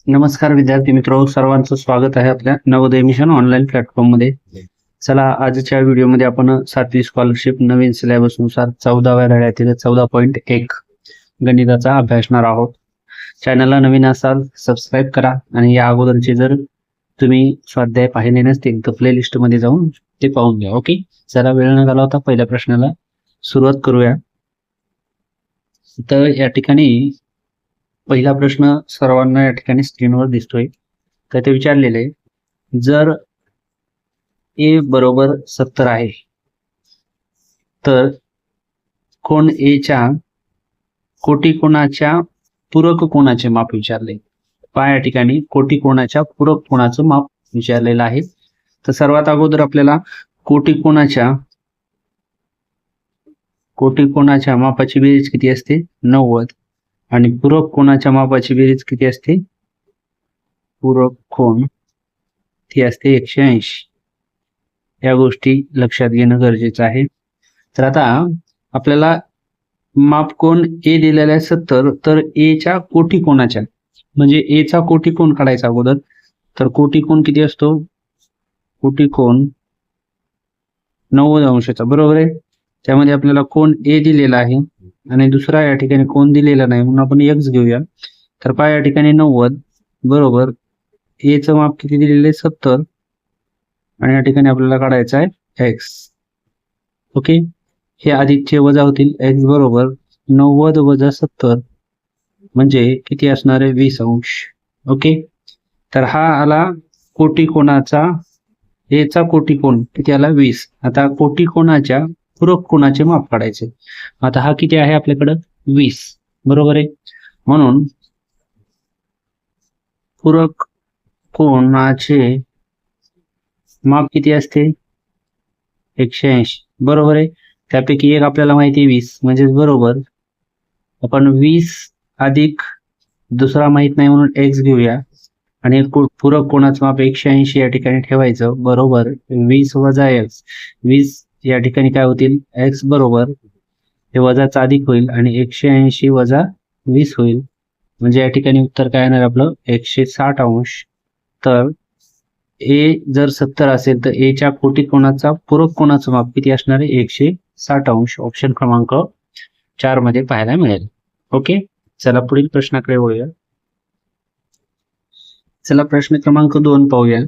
नमस्कार विद्यार्थी मित्र, सर्वांचं स्वागत आहे आपल्या नवोदय मिशन ऑनलाईन प्लॅटफॉर्म मध्ये. चला, आजच्या व्हिडिओमध्ये आपण 7वी स्कॉलरशिप नवीन सिलेबस नुसार 14व्या धड्यातील 14.1 गणिताचा अभ्यासणार आहोत. चॅनलला नवीन असाल सबस्क्राईब करा आणि या अगोदरचे जर तुम्ही स्वाध्याय पाहिले नसतील तर प्लेलिस्ट मध्ये जाऊन ते पाहून घ्या. ओके, चला वेळ न घालवता पहिल्या प्रश्नाला सुरुवात करूया. तर या ठिकाणी पहिला प्रश्न सर्वांना या ठिकाणी स्क्रीनवर दिसतोय. तर ते विचारलेले, जर ए बरोबर 70 आहे तर कोण ए च्या कोटिकोणाच्या पूरक कोणाचे माप विचारले. पहा, या ठिकाणी कोटिकोणाच्या पूरक कोणाचं माप विचारलेलं आहे. तर सर्वात अगोदर आपल्याला कोटिकोणाच्या मापाची बेरीज किती असते? 90. आणि पूरक कोणाच्या मापाची बेरीज किती असते? पूरक कोण ती असते 180. या गोष्टी लक्षात घेणं गरजेचं आहे. तर आता आपल्याला मापकोन ए दिलेला आहे 70, तर ए च्या कोटिकोणाच्या म्हणजे ए चा कोटिकोण काढायचा अगोदर. तर कोटिकोण किती असतो? कोटिकोण 90 अंशाचा, बरोबर आहे. त्यामध्ये आपल्याला कोण ए दिलेला आहे आणि दुसरा या ठिकाणी कोण दिलेला नाही, म्हणून आपण एक्स घेऊया. तर पहा, या ठिकाणी 90 बरोबर ए चं माप किती दिलेलं आहे? 70. आणि या ठिकाणी आपल्याला काढायचं आहे एक्स. ओके, हे अधिकचे वजा होतील. एक्स बरोबर 90 वजा 70 म्हणजे किती असणार आहे? 20 अंश. ओके, तर हा आला कोटिकोणाचा, ए चा कोटिकोण किती आला? 20. आता कोटिकोणाच्या पूरक कोणाचे माप काढायचे. आता हा किती आहे आपल्याकडं? 20, बरोबर आहे. म्हणून पूरक कोणाचे माप किती असते? 180, बरोबर आहे. त्यापैकी एक आपल्याला माहिती आहे 20, म्हणजे बरोबर आपण 20 अधिक दुसरा माहित नाही म्हणून एक्स घेऊया आणि पूरक कोणाचं माप 180 या ठिकाणी ठेवायचं, बरोबर 20 वजा एक्स. 20 या ठिकाणी काय होतील? एक्स बरोबर हे वजाचा अधिक होईल आणि 180 वजा 20 होईल, म्हणजे या ठिकाणी उत्तर काय येणार आपलं? 160 अंश. तर ए जर 70 असेल तर ए च्या कोटिकोणाचा पूरक कोणाचं माप किती असणार आहे? 160 अंश. ऑप्शन क्रमांक 4 मध्ये पाहायला मिळेल. ओके, चला पुढील प्रश्नाकडे वळूया. चला प्रश्न क्रमांक 2 पाहूया.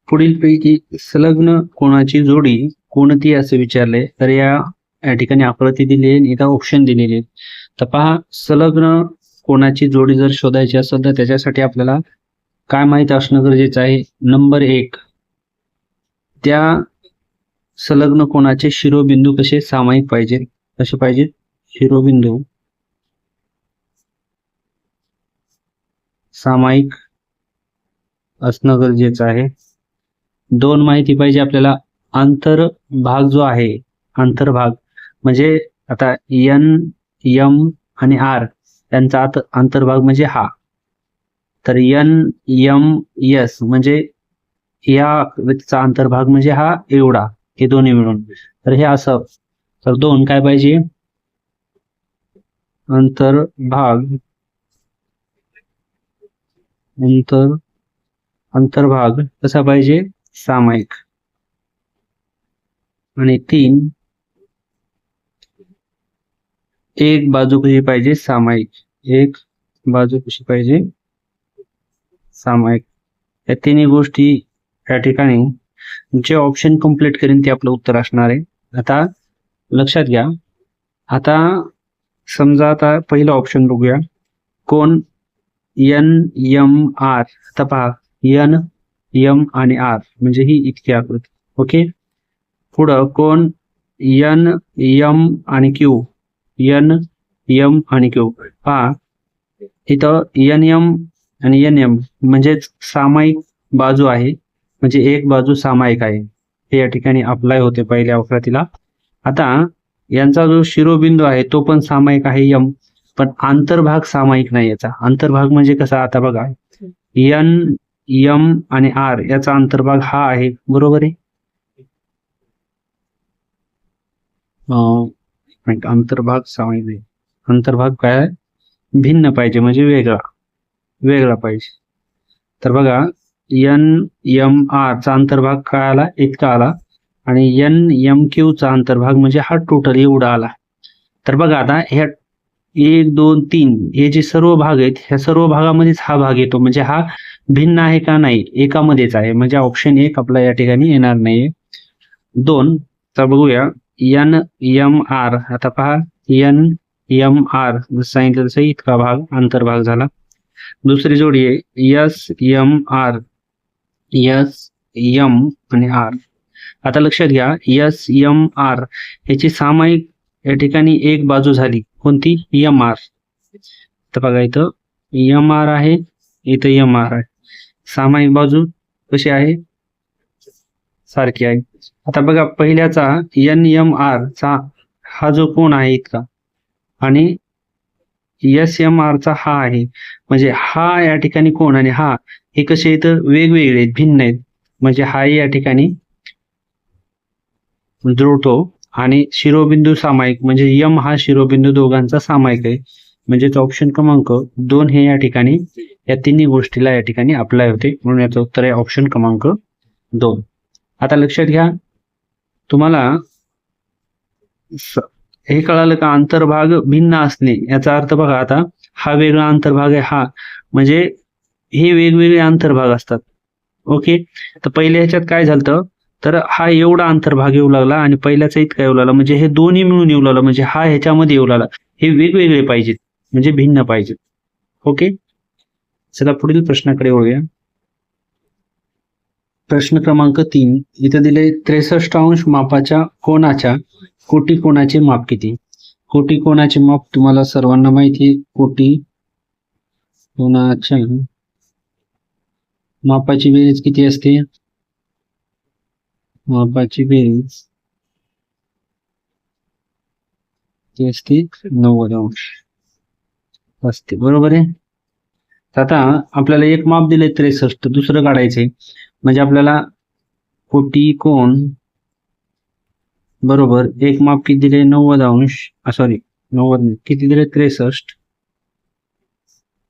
पुढील पैकी संलग्न कोणाची जोडी कोणती असे विचारले. तर या ठिकाणी आकृती दिली आहे, इथं ऑप्शन दिलेले आहेत. तर पहा, संलग्न कोणाची जोडी जर शोधायची असेल तर त्याच्यासाठी आपल्याला काय माहित असणं गरजेचं आहे? नंबर 1, त्या संलग्न कोणाचे शिरोबिंदू कसे सामायिक पाहिजे? कसे पाहिजे? शिरोबिंदू सामायिक असणं गरजेचं आहे. 2 माहिती पाहिजे आपल्याला. अंतर्भाग जो आहे, अंतर्भाग म्हणजे आता एन, एम आणि आर यांचा अंतर्भाग म्हणजे हा. तर एन, एम, एस म्हणजे या आकृतीचा अंतर्भाग म्हणजे हा एवढा, हे दोन्ही मिळून. तर हे असं. तर 2 काय पाहिजे? अंतर्भाग कसा पाहिजे? सामायिक. आणि 3, एक बाजू कशी पाहिजे? सामायिक. एक बाजू कशी पाहिजे? सामायिक. या तिन्ही गोष्टी या ठिकाणी जे ऑप्शन कंप्लीट करेन ते आपलं उत्तर असणार आहे. आता लक्षात घ्या. आता समजा आता पहिला ऑप्शन बघूया. कोण एन, एम, आर. आता पहा, एन, एम आणि आर म्हणजे ही इतकी आकृती. ओके, पुढं कोण एन, एम आणि क्यू. एन, एम आणि क्यू. पहा, इथं एन, एम आणि एन, एम म्हणजे सामायिक बाजू आहे, म्हणजे एक बाजू सामायिक आहे. हे या ठिकाणी अप्लाय होते पहिल्या आकृतीला. आता यांचा जो शिरोबिंदू आहे तो पण सामायिक आहे एम, पण अंतर्भाग सामायिक नाही याचा. अंतर्भाग म्हणजे कसा? आता बघा, एन, एम आणि आर याचा अंतर्भाग हा आहे, बरोबर आहे. अंतर्भाग सामायिक नाही. अंतर्भाग काय? भिन्न पाहिजे, म्हणजे वेगळा पाहिजे. तर बघा NMR चा अंतर्भाग काय आला, इतका आला, आणि NMQ चा अंतर्भाग म्हणजे हा टोटल एवढा आला. तर बघा आता ह्या 1 2 3 हे जे सर्व भाग आहेत, ह्या सर्व भागामध्येच हा भाग येतो, म्हणजे हा भिन्न आहे का, नाही, एकामध्येच आहे, म्हणजे ऑप्शन 1 आपला या ठिकाणी येणार नाहीये. 2 तर बघूया NMR. आता पहा NMR जसं सांगितलं तसं इतका भाग अंतर्भाग झाला. दुसरी जोडी आहे SMR, SM आणि R. आता लक्षात घ्या, SMR याची सामायिक या ठिकाणी एक बाजू झाली, कोणती, MR. तर बघा इथं MR आहे, इथं MR आहे, सामायिक बाजू कशी आहे, सारखी आहे. आता बघा पहिल्याचा NMR चा हा जो कोण आहे इतका, आणि SMR चा हा आहे, म्हणजे हा या ठिकाणी कोण आणि हा हे कसे इथं वेगवेगळे आहेत, भिन्न आहेत, म्हणजे हा या ठिकाणी जुळतो, आणि शिरोबिंदू सामायिक म्हणजे यम हा शिरोबिंदू दोघांचा सामायिक आहे, म्हणजे ऑप्शन क्रमांक 2 हे या ठिकाणी या तिन्ही गोष्टीला या ठिकाणी अप्लाय होते, म्हणून याचं उत्तर आहे ऑप्शन क्रमांक 2. आता लक्षात घ्या, तुम्हाला हे कळालं का, अंतर्भाग भिन्न असणे याचा अर्थ बघा, आता हा वेगळा अंतर्भाग आहे, हा म्हणजे हे वेगवेगळे अंतर्भाग असतात. ओके, तर पहिल्या ह्याच्यात काय झालं, तर हा एवढा अंतर्भाग येऊ लागला आणि पहिल्याचा इतका येऊ लागला, म्हणजे हे दोन्ही मिळून येऊ लागला, म्हणजे हा ह्याच्यामध्ये येऊ लागला. हे वेगवेगळे पाहिजेत, म्हणजे भिन्न पाहिजेत. ओके, चला पुढील प्रश्नाकडे वळूया. प्रश्न क्रमांक 3 इथे दिले 63 अंश मापाच्या कोनाच्या कोटी कोणाचे माप किती. कोटी कोणाचे माप तुम्हाला सर्वांना माहिती आहे, कोटी कोणाच्या मापाची बेरीज किती असते, मापाची बेरीज ती असते 90 अंश असते, बरोबर आहे. आता आपल्याला एक माप दिले 63, दुसरं काढायचंय, म्हणजे आपल्याला कोटी कोण बरोबर एक माप किती दिले 90 अंश, सॉरी 90 नाही, किती दिले 63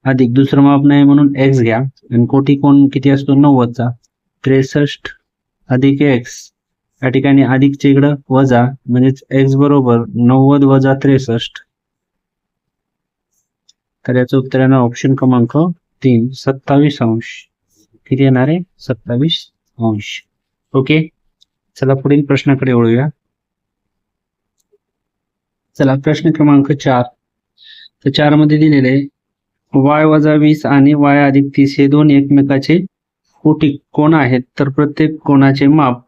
अधिक दुसरं माप नाही म्हणून x घ्या, आणि कोटी कोण किती असतो 90 चा, 63 अधिक x, या ठिकाणी अधिकच्या इकडं वजा, म्हणजेच x बरोबर 90 वजा 63. तर याचं उत्तर येणार ऑप्शन क्रमांक 3 27 अंश. किती येणार आहे 27 अंश. ओके, चला पुढील प्रश्नाकडे वळूया. चला प्रश्न क्रमांक 4. तर 4 मध्ये दिलेले y वजा 20 आणि y अधिक 30 हे दोन एकमेकाचे कोटी कोण आहेत, तर प्रत्येक कोणाचे माप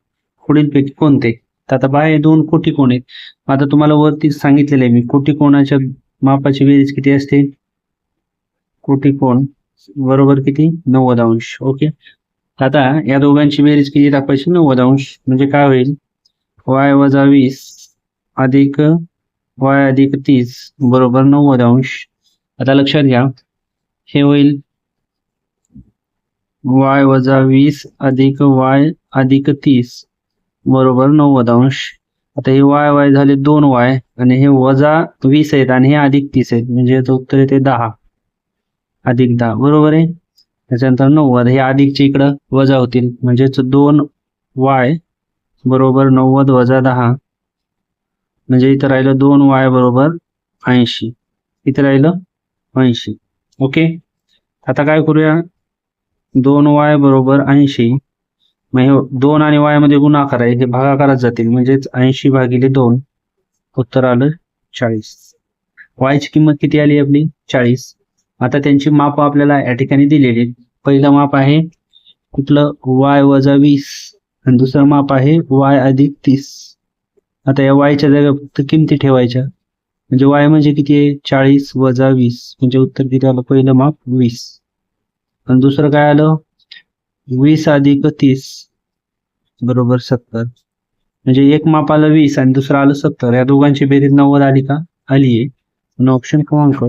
पुढीलपैकी कोणते. तर आता बाय दोन कोटी कोण आहेत, आता तुम्हाला वरती सांगितलेले आहे मी, कोटी कोणाच्या मापाची बेरीज किती असते, कोटी कोण बरोबर किती 90 अंश. ओके, आता या दोघांची बेरीज किती दाखवायची 90 अंश, म्हणजे काय होईल y वजा 20 अधिक y अधिक 30 बरोबर 90 अंश. आता लक्षात घ्या, हे होईल y वजा 20 अधिक y अधिक 30 बरोबर 90 अंश. आता हे y झाले 2y आणि हे वजा 20 आहेत आणि हे अधिक 30 आहेत, म्हणजे याचं उत्तर येते 10 अधिक 10 बरोबर आहे. त्याच्यानंतर 90 हे अधिकचे इकडं वजा होतील, म्हणजेच 2y बरोबर 90 वजा 10, म्हणजे इथं राहिलं 2y बरोबर 80, इथं राहिलं 80. ओके, आता काय करूया, 2y बरोबर 80, मग हे 2 आणि y मध्ये गुणाकार आहे, हे भागाकारात जातील, म्हणजेच 80 भागिले 2, उत्तर आलं 40. y ची किंमत किती आली आपली 40. आता त्यांची माप आपल्याला या ठिकाणी दिलेली. पहिलं माप आहे कुठलं y वजा 20 आणि दुसरं माप आहे y अधिक 30. आता या y च्या जागा फक्त किमती ठेवायच्या, म्हणजे y म्हणजे किती आहे 40 वजा 20, म्हणजे उत्तर किती आलं, पहिलं माप 20 आणि दुसरं काय आलं 20 अधिक 30 बरोबर 70, म्हणजे एक माप आलं 20 आणि दुसरं आलं 70, या दोघांची बेरीज 90 आली का, आली आहे, म्हणून ऑप्शन क्रमांक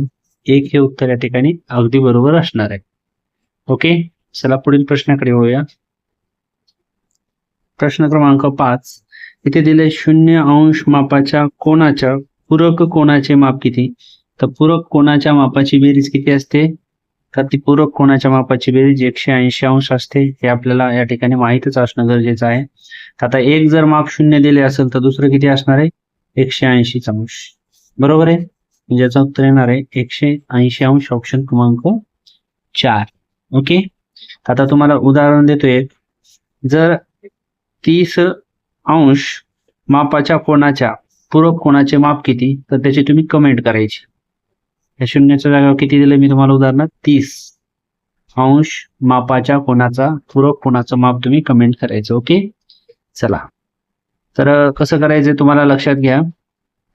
1 हे उत्तर या ठिकाणी अगदी बरोबर असणार आहे. ओके, चला पुढील प्रश्नाकडे वळूया. प्रश्न क्रमांक 5 इथे दिले 0 अंश मापाच्या कोनाच्या पूरक कोणाचे माप किती. तर पूरक कोणाच्या मापाची बेरीज किती असते, तर ती पूरक कोणाच्या मापाची बेरीज 180 अंश असते, हे आपल्याला या ठिकाणी माहीतच असणं गरजेचं आहे. आता एक जर माप 0 दिले असेल तर दुसरं किती असणार आहे? 180 अंश. बरोबर आहे. म्हणजे याचं उत्तर येणार आहे 180 अंश, ऑप्शन क्रमांक 4. ओके. आता तुम्हाला उदाहरण देतोय. जर 30 अंश मापाच्या कोणाच्या पूरक कोणाचे माप किती, तर त्याची तुम्ही कमेंट करायची. या शून्याच्या जागेवर किती दिलं मी तुम्हाला उदाहरणात? 30 अंश मापाच्या कोणाचा पूरक कोणाचं माप तुम्ही कमेंट करायचं. ओके. चला, तर कसं करायचं तुम्हाला लक्षात घ्या.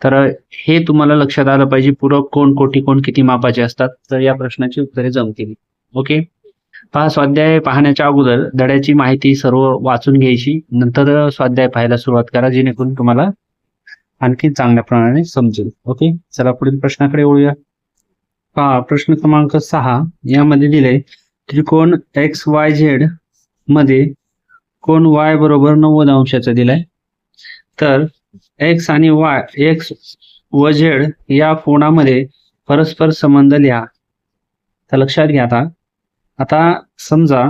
तर हे तुम्हाला लक्षात आलं पाहिजे, पूरक कोण कोटी कोण किती मापाचे असतात, तर या प्रश्नाची उत्तरे जमतील. ओके. पहा, स्वाध्याय पाहण्याच्या अगोदर धड्याची माहिती सर्व वाचून घ्यायची, नंतर स्वाध्याय पाहायला सुरुवात करा, जेणेकरून तुम्हाला आणखी चांगल्या प्रमाणे समजेल. ओके. चला पुढील प्रश्नाकडे वळूया. पहा, प्रश्न क्रमांक 6 यामध्ये दिले, त्रिकोण XYZ मध्ये कोण Y बरोबर 90 अंशाचा दिलाय. तर X आणि Y, X व Z या कोणामध्ये परस्पर संबंध लिहा. तर लक्षात घ्या. आता समजा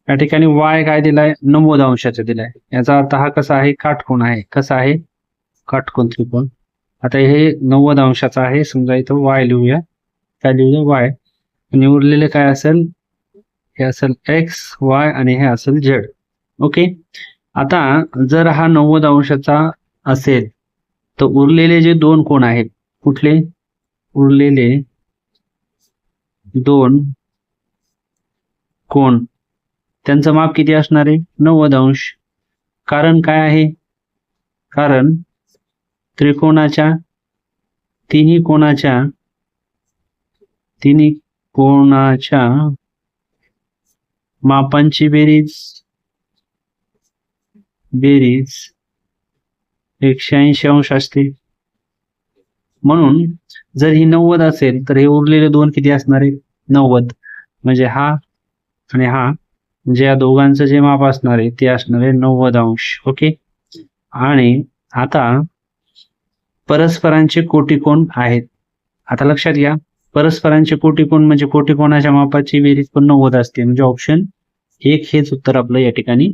या ठिकाणी Y काय दिलाय? 90 अंशाचा दिलाय. याचा अर्थ हा कसा आहे? काटकोन आहे. कसा आहे? काटकोन त्रिकोण. आता हे 90 अंशाचा आहे, समजा इथं Y लिहूया. काय लिहूया? Y. आणि उरलेले काय असेल? हे असेल X, Y आणि हे असेल Z. ओके. आता जर हा 90 अंशाचा असेल तर उरलेले जे दोन कोण आहेत, कुठले? उरलेले दोन कोण, त्यांचं माप किती असणार आहे? 90 अंश. कारण काय आहे? कारण त्रिकोणाच्या तिन्ही कोणाच्या मापांची बेरीज 180 अंश असते. म्हणून जर ही 90 असेल तर हे उरलेले दोन किती असणार आहे? 90. म्हणजे हा आणि हा, म्हणजे या दोघांचं जे माप असणार आहे ते असणार आहे 90 अंश. ओके. आणि आता परस्परांचे कोटिकोण आहेत. आता लक्षात घ्या, परस्परांचे कोटिकोण म्हणजे कोटिकोणाच्या मापाची बेरीज पण 90 असते. म्हणजे ऑप्शन 1 हेच उत्तर आपलं या ठिकाणी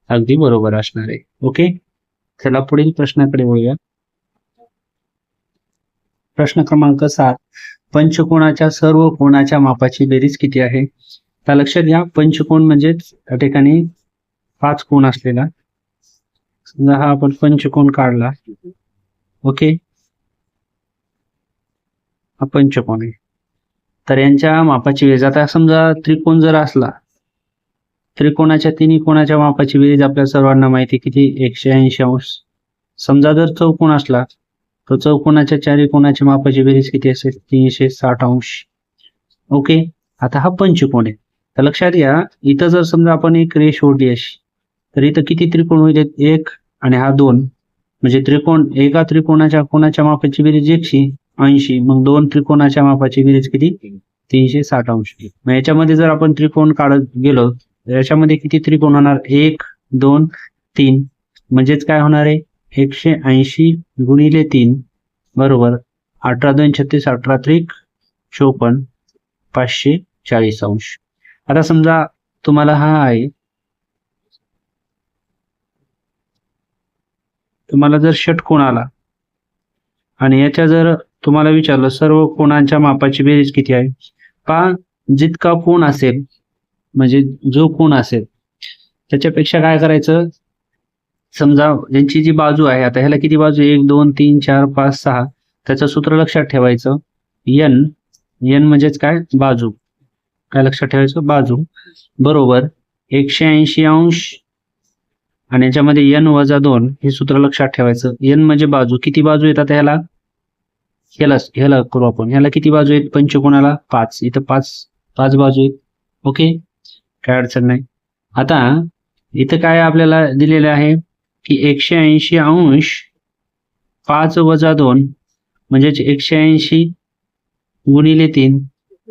अगदी बरोबर असणार आहे. ओके. चला पुढील प्रश्नाकडे वळूया. प्रश्न क्रमांक 7, पंचकोणाच्या सर्व कोणाच्या मापाची बेरीज किती आहे? तर लक्षात घ्या, पंचकोण म्हणजे या ठिकाणी 5 कोण असलेला. समजा हा आपण पंचकोण काढला. ओके. हा पंचकोण आहे. तर यांच्या मापाची बेरीज, आता समजा त्रिकोण जर असला, त्रिकोणाच्या तिन्ही कोणाच्या मापाची बेरीज आपल्या सर्वांना माहिती किती? 180 अंश. समजा जर चौकोन असला तर चौकोनाच्या चारी कोणाची मापाची बेरीज किती असेल? 360 अंश. ओके. आता हा पंचकोन आहे. तर लक्षात घ्या, इथं जर समजा आपण एक रेष ओढली अशी, तर इथं किती त्रिकोण होईल? 1 आणि हा 2. म्हणजे त्रिकोण, एका त्रिकोणाच्या कोणाच्या मापाची बेरीज 180. मग दोन त्रिकोणाच्या मापाची बेरीज किती? 360 अंश. मग याच्यामध्ये जर आपण त्रिकोण काढत गेलो, याच्यामध्ये किती त्रिकोण होणार? 1, 2, 3. म्हणजेच काय होणार आहे? 180 गुणिले 3 बरोबर 18 2 36, 18 3 54, 540 अंश. आता समजा तुम्हाला हा आहे, तुम्हाला जर षटकोन आला आणि याच्या जर तुम्हाला विचारलं सर्व कोणांच्या मापाची बेरीज किती आहे, पहा जितका कोण असेल म्हणजे जो कोण असेल त्याच्यापेक्षा काय करायचं, समजा ज्यांची जी बाजू आहे, आता ह्याला किती बाजू, 1 2 3 4 5 6, त्याचं सूत्र लक्षात ठेवायचं, n म्हणजेच काय, बाजू. काय लक्षात ठेवायचं, बाजू बरोबर 180 अंश आणि याच्यामध्ये n वजा 2 हे सूत्र लक्षात ठेवायचं. n म्हणजे बाजू, किती बाजू येतात ह्याला करू आपण, ह्याला किती बाजू आहेत पंचकोणाला, 5, इथं 5 बाजू आहेत. ओके, काय अडचण नाही. आता इथं काय आपल्याला दिलेलं आहे की 180 अंश 5 वजा 2 म्हणजेच 180 गुणिले 3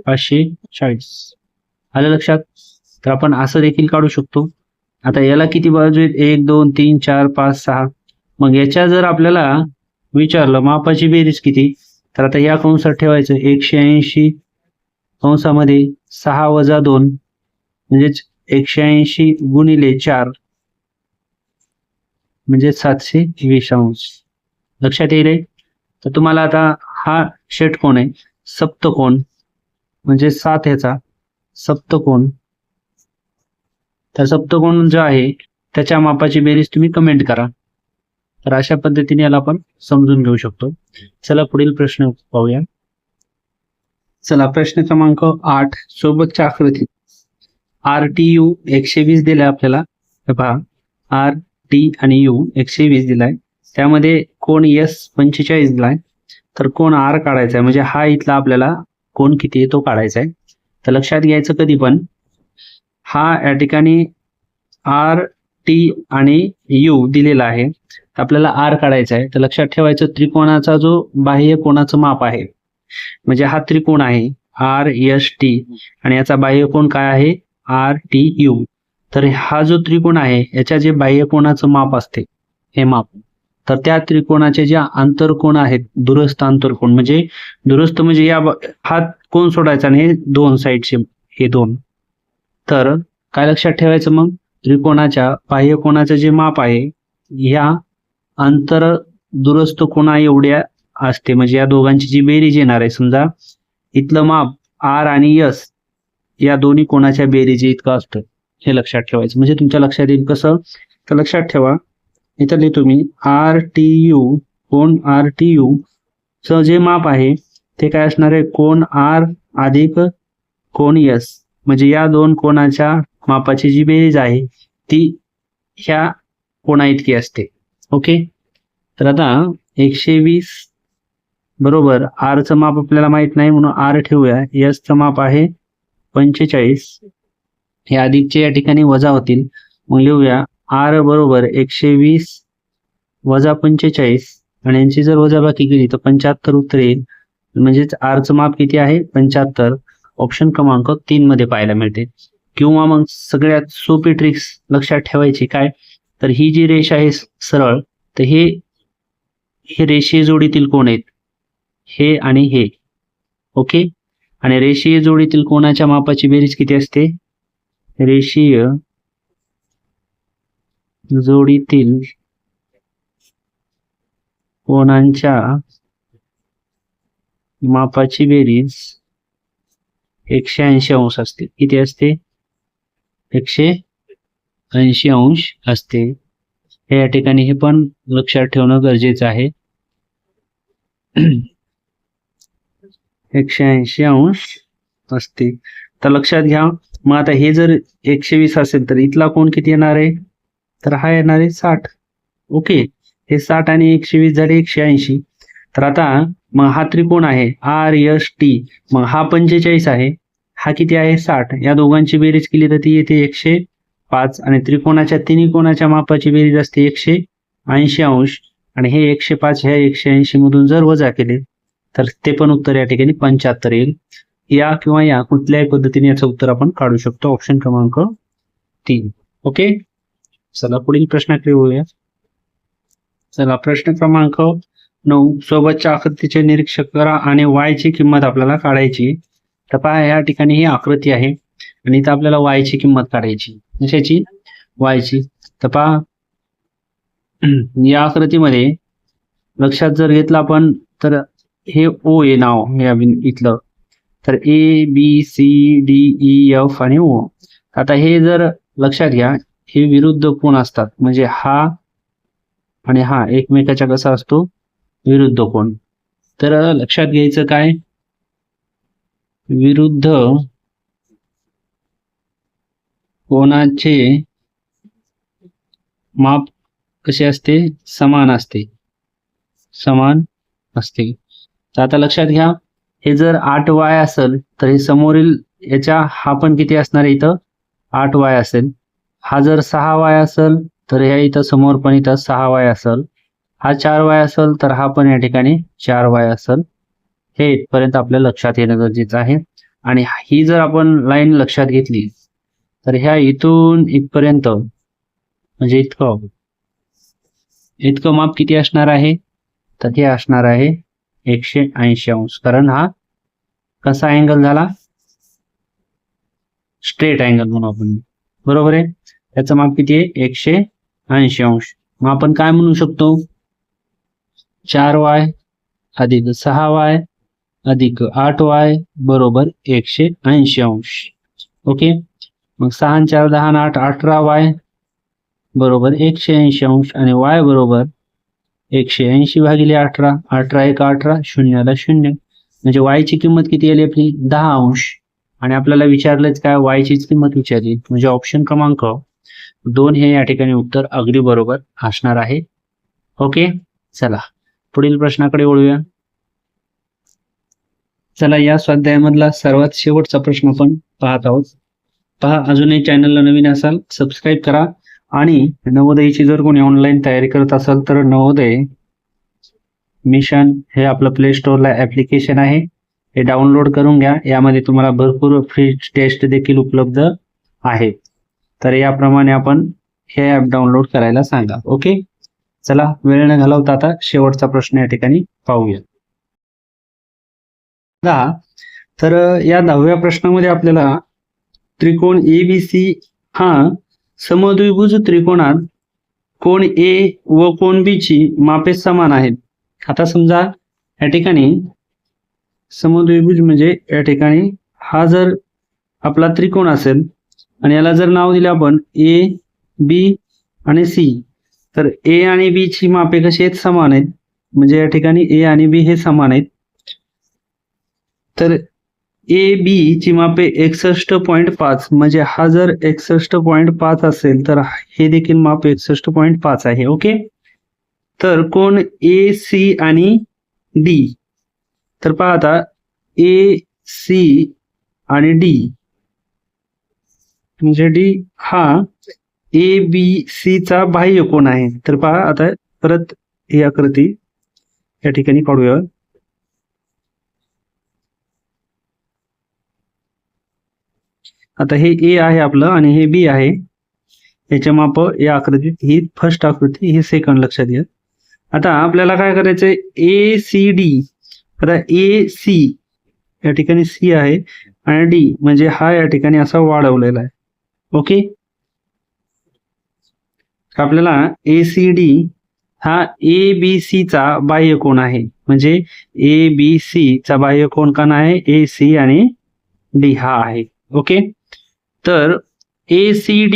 540. आलं लक्षात. तर आपण असं देखील काढू शकतो. आता याला किती बाजू आहेत, 1 2 3 4 5 6. मग याच्या जर आपल्याला विचारलं मापाची बेरीज किती, तर आता या कंसात ठेवायचं 180 कंसामध्ये 6 वजा 2 म्हणजेच 180 गुणिले 4 म्हणजे 720 अंश. लक्षात येईल. तर तुम्हाला आता हा षटकोन आहे, सप्तकोन म्हणजे 7 ह्याचा सप्तकोन. तर सप्तकोन जो आहे त्याच्या मापाची बेरीज तुम्ही कमेंट करा. तर अशा पद्धतीने याला आपण समजून घेऊ शकतो. चला पुढील प्रश्न पाहूया. चला प्रश्न क्रमांक 8 सोबतच्या आकृतीत RTU 120 दिलाय आपल्याला. पहा RT आणि U 120 दिलाय, त्यामध्ये कोण S 45 दिलाय. तर कोण R काढायचा आहे, म्हणजे हा इथला आपल्याला कोण किती आहे तो काढायचा आहे. तर लक्षात घ्यायचं कधी पण हा या ठिकाणी RT आणि U दिलेला आहे, आपल्याला R काढायचा आहे. तर लक्षात ठेवायचं त्रिकोणाचा जो बाह्य कोणाचं माप आहे, म्हणजे हा त्रिकोण आहे RST आणि याचा बाह्य कोण काय आहे RTU. तर हा जो त्रिकोण आहे याच्या जे बाह्य कोणाचं माप असते हे माप, तर त्या त्रिकोणाचे जे आंतरकोन आहेत दुरस्थ आंतरकोन, म्हणजे दुरस्थ म्हणजे या हा कोण सोडायचा आणि हे दोन साईडचे हे दोन. तर काय लक्षात ठेवायचं, मग त्रिकोणाच्या बाह्य कोणाचं जे माप आहे या अंतर दुरस्थ कोणा एवढ्या असते, म्हणजे या दोघांची जी बेरीज येणार आहे. समजा इथलं माप R आणि S या दोन्ही कोणाच्या बेरीज इतकं असतं, हे लक्षात ठेवायचं. म्हणजे तुमच्या लक्षात येईल कसं. तर लक्षात ठेवा इथं लिहितो मी RTU कोण RTU चं जे माप आहे ते काय असणार आहे, कोण R अधिक कोण S, म्हणजे या दोन कोणाच्या मापाची जी बेरीज आहे ती ह्या कोणा इतकी असते. ओके. तर आता 120 बरोबर R चं माप आपल्याला माहित नाही म्हणून R ठेवूया. S चं माप आहे 45, हे अधिकचे या ठिकाणी वजा होतील, मग लिहूया R बरोबर 120 वजा 45 आणि यांची जर वजाबाकी केली तर 75 उत्तर येईल. म्हणजेच R चं माप किती आहे 75. ऑप्शन क्रमांक 3 मध्ये पाहायला मिळते. किंवा मग सगळ्यात सोपी ट्रिक्स लक्षात ठेवायची काय, तर ही जी रेषा आहे सरळ, तर हे रेषीय जोडीतील कोण आहेत हे आणि हे. ओके. आणि रेषीय जोडीतील कोणाच्या मापाची बेरीज किती असते, रेषीय जोडीतील कोणांच्या मापाची बेरीज 180 अंश असते. किती असते 180 अंश असते. हे या ठिकाणी हे पण लक्षात ठेवणं गरजेचं आहे. 180 अंश असते. तर लक्षात घ्या. मग आता हे जर 120 असेल तर इथला कोण किती येणार आहे, तर हा येणार आहे 60. ओके. हे 60 आणि 120 झाले 180. तर आता मग हा त्रिकोण आहे RST, मग हा 45 आहे, हा किती आहे 60. या दोघांची बेरीज केली तर ती येते 105 आणि त्रिकोणाच्या तिन्ही कोणाच्या मापाची बेरीज असते 180 अंश आणि हे 105 ह्या 180 मधून जर वजा केले तर ते पण उत्तर या ठिकाणी 75 येईल. या किंवा या कुठल्याही पद्धतीने याचं उत्तर आपण काढू शकतो. ऑप्शन क्रमांक 3. ओके. चला पुढील प्रश्नाकडे वळूया. चला प्रश्न क्रमांक 9 सोबतच्या आकृतीचे निरीक्षण करा आणि y ची किंमत आपल्याला काढायची. तर पहा या ठिकाणी ही आकृती आहे आणि इथं आपल्याला y ची किंमत काढायची. कशाची, y ची. तर पहा या आकृतीमध्ये लक्षात जर घेतलं आपण तर हे O आहे नाव या इथलं, तर ABCDEF आणि O. आता हे जर लक्षात घ्या हे विरुद्ध कोण असतात, म्हणजे हा आणि हा एकमेकाच्या कसा असतो विरुद्ध कोण. तर लक्षात घ्यायचं काय, विरुद्ध कोणाचे माप कसे असते, समान असते, समान असते. तर आता लक्षात घ्या हे जर 8y असेल तर हे समोरील याच्या हा पण किती असणार आहे इथं 8y असेल. हा जर 6y असेल तर ह्या इथं समोर पण इथं 6y असेल. हा 4y असेल तर हा पण या ठिकाणी 4y असेल. हे इथपर्यंत आपल्या लक्षात येणं गरजेचं आहे. आणि ही जर आपण लाईन लक्षात घेतली तर ह्या इथून इथपर्यंत म्हणजे इतकं माप किती असणार आहे, तर हे असणार आहे 180 अंश. कारण हा कसा अँगल झाला स्ट्रेट अँगल म्हणू आपण, बरोबर आहे. त्याचं माप किती आहे 180 अंश. मग आपण काय म्हणू शकतो 4y अधिक 6y अधिक 8y बरोबर 180 अंश. ओके, मग 6 आणि 4 10 आणि 8 18y बरोबर 180 अंश आणि y बरोबर 180 भागिले 18. 18 1 18 शून्याला शून्य, म्हणजे y ची किंमत किती आली आपली 10 अंश. आणि आपल्याला विचारलंच काय y चीच किंमत विचारली, म्हणजे ऑप्शन क्रमांक 2 हे या ठिकाणी उत्तर अगदी बरोबर असणार आहे. ओके, चला पुढील प्रश्नाकडे वळूया. चला या स्वाध्यायामधला सर्वात शेवटचा प्रश्न आपण पाहत आहोत. पहा, अजूनही चॅनलला नवीन असाल सबस्क्राईब करा आणि नवोदयची जर कोणी ऑनलाईन तयारी करत असाल तर नवोदय मिशन हे आपलं प्ले स्टोअरला ऍप्लिकेशन आहे, हे डाउनलोड करून घ्या. यामध्ये तुम्हाला भरपूर फ्री टेस्ट देखील उपलब्ध आहे. तर याप्रमाणे आपण हे ऍप डाउनलोड करायला सांगा. ओके, चला वेळ न घालवता आता शेवटचा प्रश्न या ठिकाणी पाहूया. तर या 10व्या प्रश्नामध्ये आपल्याला त्रिकोण ABC हा समद्विभुज त्रिकोणात कोण A व कोण B ची मापे समान आहेत. आता समजा या ठिकाणी समद्विभुज म्हणजे या ठिकाणी हा जर आपला त्रिकोण असेल आणि याला जर नाव दिले आपण A B आणि C, तर A आणि B ची मापे कशी आहेत समान आहेत, म्हणजे या ठिकाणी A आणि B हे समान आहेत. तर AB ची मापे 61.5, म्हणजे हा जर 61.5 असेल तर हे देखील माप 61.5 आहे. ओके, तर कोण AC आणि D, तर पहा आता AC आणि D म्हणजे D हा ABC चा बाह्य कोण आहे. तर पहा आता परत ही आकृती या ठिकाणी काढूया. आता हे A आहे आपलं आणि हे B आहे. याच्या माप या आकृतीत, ही फर्स्ट आकृती, ही सेकंड, लक्षात घ्या. आता आपल्याला काय करायचंय ACD. आता AC या ठिकाणी C आहे आणि D म्हणजे हा या ठिकाणी असा वाढवलेला आहे. ओके, आपल्याला ACD हा ABC चा बाह्य कोन आहे, म्हणजे ABC चा बाह्य कोन कोण आहे AC आणि D हा आहे. ओके, तर ACD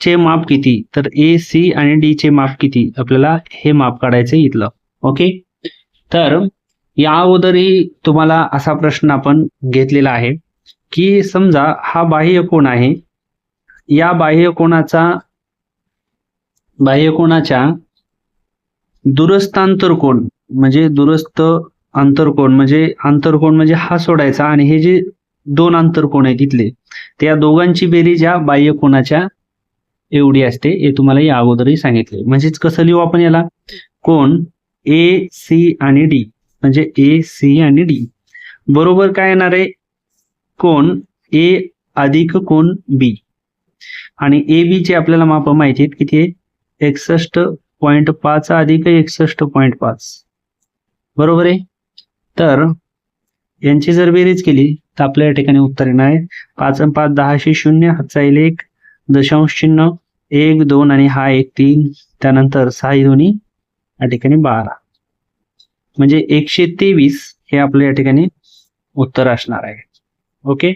चे माप किती, तर AC आणि D चे माप किती, आपल्याला हे माप काढायचे इथलं. ओके, तर या अगोदरही तुम्हाला असा प्रश्न आपण घेतलेला आहे की समजा हा बाह्य कोन आहे, या बाह्य कोनाच्या दुरस्थ आंतरकोन, म्हणजे दुरस्थ आंतरकोन म्हणजे हा सोडायचा आणि हे जे दोन आंतरकोन आहेत तिथले, त्या दोघांची बेरीज या बाह्य कोनाच्या एवढी असते. हे तुम्हाला या अगोदरही सांगितले. म्हणजेच कसं लिहू आपण याला, कोन AC आणि D, म्हणजे AC आणि D बरोबर काय येणार आहे, कोन A अधिक कोन B. आणि AB चे आपल्याला माप माहिती आहेत किती आहे 61.5 अधिक 61.5, बरोबर आहे. तर यांची जर बेरीज केली तर आपल्या या ठिकाणी उत्तर येणार आहे 5 आणि 5 10 0, हातचा येईल 1, दशांश चिन्ह 1 2 आणि हा 1 3, त्यानंतर 6 दोन्ही या ठिकाणी 12, म्हणजे 123 हे आपल्या या ठिकाणी उत्तर असणार आहे. ओके,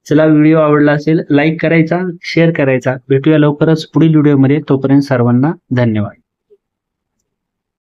चला व्हिडिओ आवडला असेल लाईक करायचा, शेअर करायचा. भेटूया लवकरच पुढील व्हिडिओमध्ये. तोपर्यंत सर्वांना धन्यवाद.